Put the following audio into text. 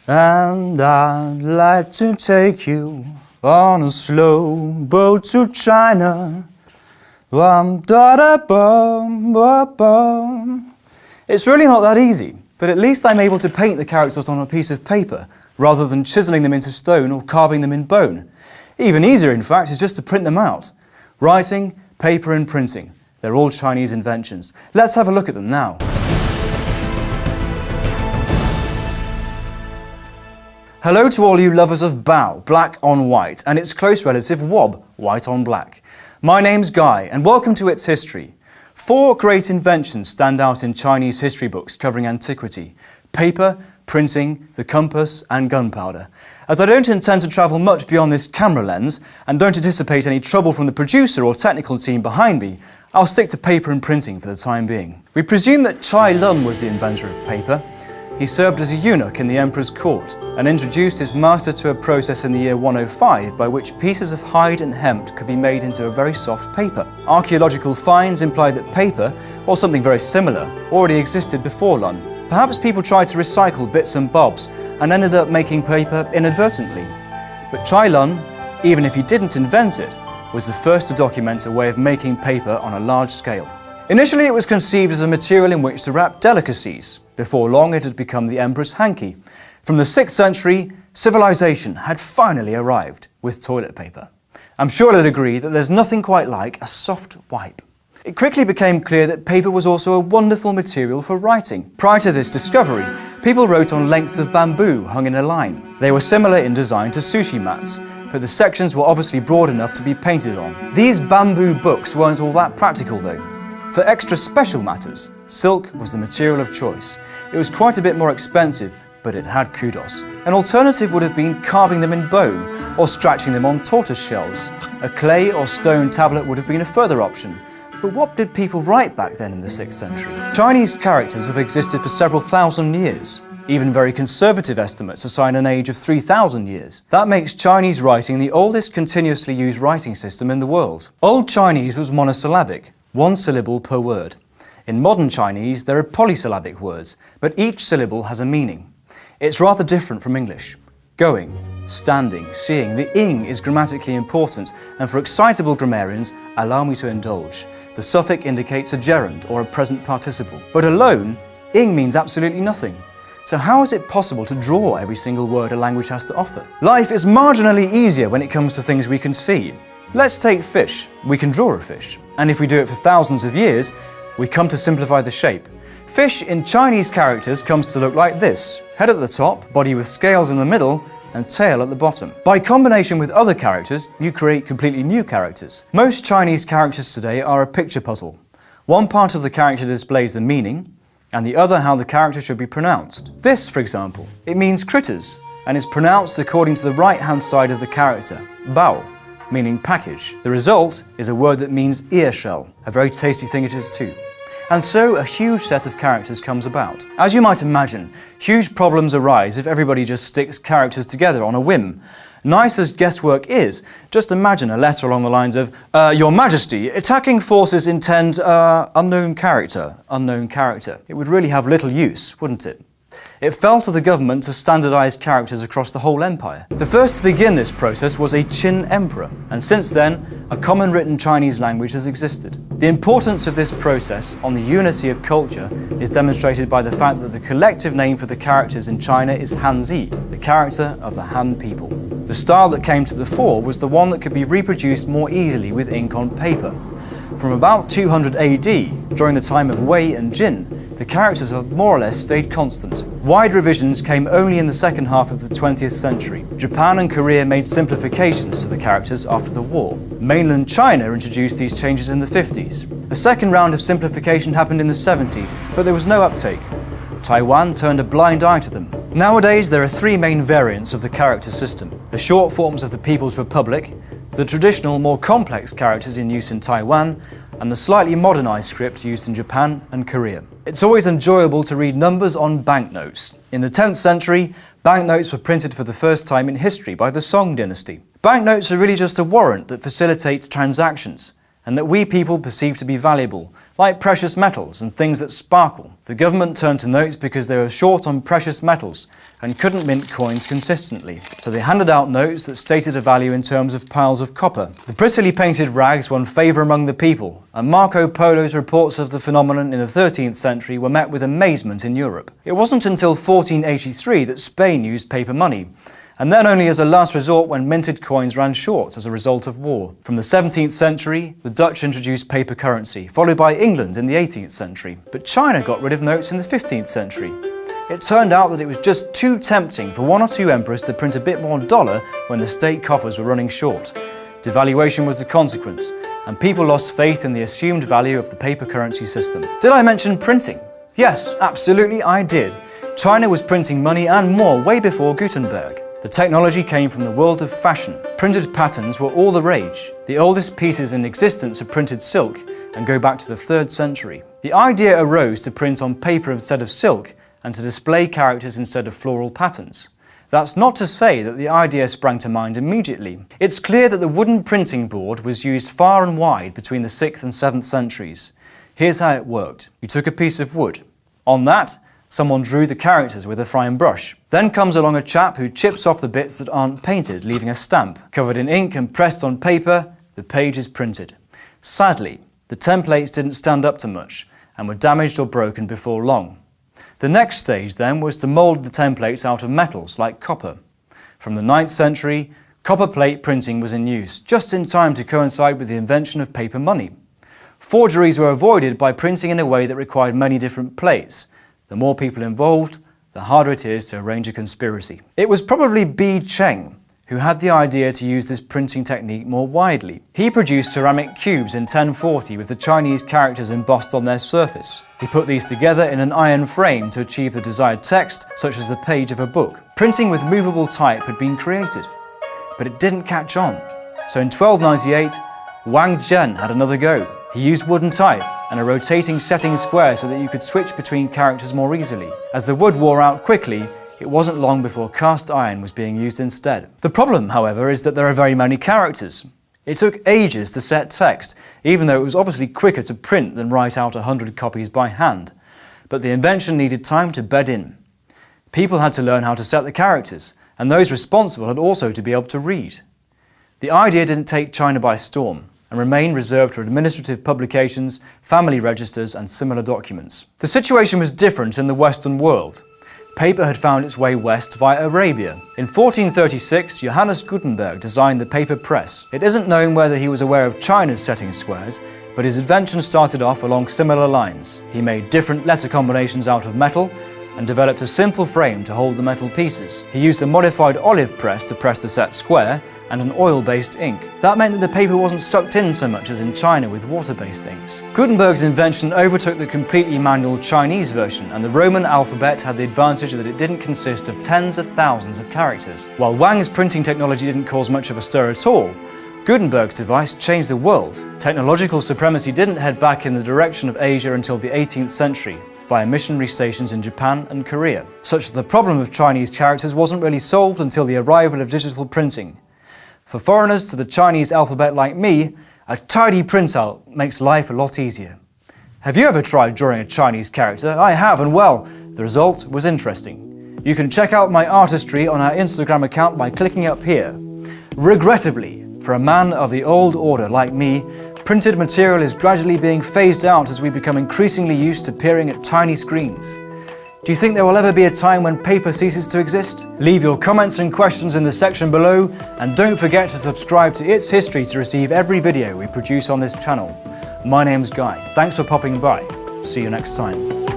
And I'd like to take you on a slow boat to China. It's really not that easy, but at least I'm able to paint the characters on a piece of paper rather than chiseling them into stone or carving them in bone. Even easier, in fact, is just to print them out. Writing, paper and printing. They're all Chinese inventions. Let's have a look at them now. Hello to all you lovers of Bao, black on white, and its close relative Wob, white on black. My name's Guy, and welcome to Its History. 4 great inventions stand out in Chinese history books covering antiquity: paper, printing, the compass, and gunpowder. As I don't intend to travel much beyond this camera lens, and don't anticipate any trouble from the producer or technical team behind me, I'll stick to paper and printing for the time being. We presume that Cai Lun was the inventor of paper. He served as a eunuch in the emperor's court and introduced his master to a process in the year 105 by which pieces of hide and hemp could be made into a very soft paper. Archaeological finds imply that paper, or something very similar, already existed before Lun. Perhaps people tried to recycle bits and bobs and ended up making paper inadvertently. But Cai Lun, even if he didn't invent it, was the first to document a way of making paper on a large scale. Initially it was conceived as a material in which to wrap delicacies. Before long it had become the emperor's hanky. From the 6th century, civilization had finally arrived with toilet paper. I'm sure you'll agree that there's nothing quite like a soft wipe. It quickly became clear that paper was also a wonderful material for writing. Prior to this discovery, people wrote on lengths of bamboo hung in a line. They were similar in design to sushi mats, but the sections were obviously broad enough to be painted on. These bamboo books weren't all that practical though. For extra special matters, silk was the material of choice. It was quite a bit more expensive, but it had kudos. An alternative would have been carving them in bone or scratching them on tortoise shells. A clay or stone tablet would have been a further option. But what did people write back then in the 6th century? Chinese characters have existed for several thousand years. Even very conservative estimates assign an age of 3,000 years. That makes Chinese writing the oldest continuously used writing system in the world. Old Chinese was monosyllabic, 1 syllable per word. In modern Chinese, there are polysyllabic words, but each syllable has a meaning. It's rather different from English. Going, standing, seeing. The ing is grammatically important, and for excitable grammarians, allow me to indulge. The suffix indicates a gerund or a present participle. But alone, ing means absolutely nothing. So how is it possible to draw every single word a language has to offer? Life is marginally easier when it comes to things we can see. Let's take fish. We can draw a fish. And if we do it for thousands of years, we come to simplify the shape. Fish in Chinese characters comes to look like this: head at the top, body with scales in the middle, and tail at the bottom. By combination with other characters, you create completely new characters. Most Chinese characters today are a picture puzzle. One part of the character displays the meaning, and the other how the character should be pronounced. This, for example, it means critters, and is pronounced according to the right-hand side of the character, bao, meaning package. The result is a word that means ear shell. A very tasty thing it is too. And so a huge set of characters comes about. As you might imagine, huge problems arise if everybody just sticks characters together on a whim. Nice as guesswork is, just imagine a letter along the lines of, Your Majesty, attacking forces intend, unknown character, unknown character. It would really have little use, wouldn't it? It fell to the government to standardize characters across the whole empire. The first to begin this process was a Qin emperor, and since then, a common written Chinese language has existed. The importance of this process on the unity of culture is demonstrated by the fact that the collective name for the characters in China is Hanzi, the character of the Han people. The style that came to the fore was the one that could be reproduced more easily with ink on paper. From about 200 AD, during the time of Wei and Jin, the characters have more or less stayed constant. Wide revisions came only in the second half of the 20th century. Japan and Korea made simplifications to the characters after the war. Mainland China introduced these changes in the 50s. A second round of simplification happened in the 70s, but there was no uptake. Taiwan turned a blind eye to them. Nowadays, there are 3 main variants of the character system: the short forms of the People's Republic, the traditional, more complex characters in use in Taiwan, and the slightly modernized script used in Japan and Korea. It's always enjoyable to read numbers on banknotes. In the 10th century, banknotes were printed for the first time in history by the Song dynasty. Banknotes are really just a warrant that facilitates transactions, and that we people perceive to be valuable, like precious metals and things that sparkle. The government turned to notes because they were short on precious metals and couldn't mint coins consistently. So they handed out notes that stated a value in terms of piles of copper. The prettily painted rags won favour among the people, and Marco Polo's reports of the phenomenon in the 13th century were met with amazement in Europe. It wasn't until 1483 that Spain used paper money, and then only as a last resort when minted coins ran short as a result of war. From the 17th century, the Dutch introduced paper currency, followed by England in the 18th century. But China got rid of notes in the 15th century. It turned out that it was just too tempting for one or two emperors to print a bit more dollar when the state coffers were running short. Devaluation was the consequence, and people lost faith in the assumed value of the paper currency system. Did I mention printing? Yes, absolutely I did. China was printing money and more way before Gutenberg. The technology came from the world of fashion. Printed patterns were all the rage. The oldest pieces in existence are printed silk and go back to the 3rd century. The idea arose to print on paper instead of silk and to display characters instead of floral patterns. That's not to say that the idea sprang to mind immediately. It's clear that the wooden printing board was used far and wide between the 6th and 7th centuries. Here's how it worked. You took a piece of wood. On that, someone drew the characters with a fine brush. Then comes along a chap who chips off the bits that aren't painted, leaving a stamp. Covered in ink and pressed on paper, the page is printed. Sadly, the templates didn't stand up to much and were damaged or broken before long. The next stage then was to mould the templates out of metals like copper. From the 9th century, copper plate printing was in use, just in time to coincide with the invention of paper money. Forgeries were avoided by printing in a way that required many different plates. The more people involved, the harder it is to arrange a conspiracy. It was probably Bi Cheng who had the idea to use this printing technique more widely. He produced ceramic cubes in 1040 with the Chinese characters embossed on their surface. He put these together in an iron frame to achieve the desired text, such as the page of a book. Printing with movable type had been created, but it didn't catch on. So in 1298, Wang Zhen had another go. He used wooden type and a rotating setting square so that you could switch between characters more easily. As the wood wore out quickly, it wasn't long before cast iron was being used instead. The problem, however, is that there are very many characters. It took ages to set text, even though it was obviously quicker to print than write out 100 copies by hand. But the invention needed time to bed in. People had to learn how to set the characters, and those responsible had also to be able to read. The idea didn't take China by storm and remained reserved for administrative publications, family registers, and similar documents. The situation was different in the Western world. Paper had found its way west via Arabia. In 1436, Johannes Gutenberg designed the paper press. It isn't known whether he was aware of China's setting squares, but his invention started off along similar lines. He made different letter combinations out of metal and developed a simple frame to hold the metal pieces. He used a modified olive press to press the set square and an oil-based ink. That meant that the paper wasn't sucked in so much as in China with water-based inks. Gutenberg's invention overtook the completely manual Chinese version, and the Roman alphabet had the advantage that it didn't consist of tens of thousands of characters. While Wang's printing technology didn't cause much of a stir at all, Gutenberg's device changed the world. Technological supremacy didn't head back in the direction of Asia until the 18th century, via missionary stations in Japan and Korea. Such that the problem of Chinese characters wasn't really solved until the arrival of digital printing. For foreigners to the Chinese alphabet like me, a tidy printout makes life a lot easier. Have you ever tried drawing a Chinese character? I have, and well, the result was interesting. You can check out my artistry on our Instagram account by clicking up here. Regrettably, for a man of the old order like me, printed material is gradually being phased out as we become increasingly used to peering at tiny screens. Do you think there will ever be a time when paper ceases to exist? Leave your comments and questions in the section below, and don't forget to subscribe to It's History to receive every video we produce on this channel. My name's Guy. Thanks for popping by. See you next time.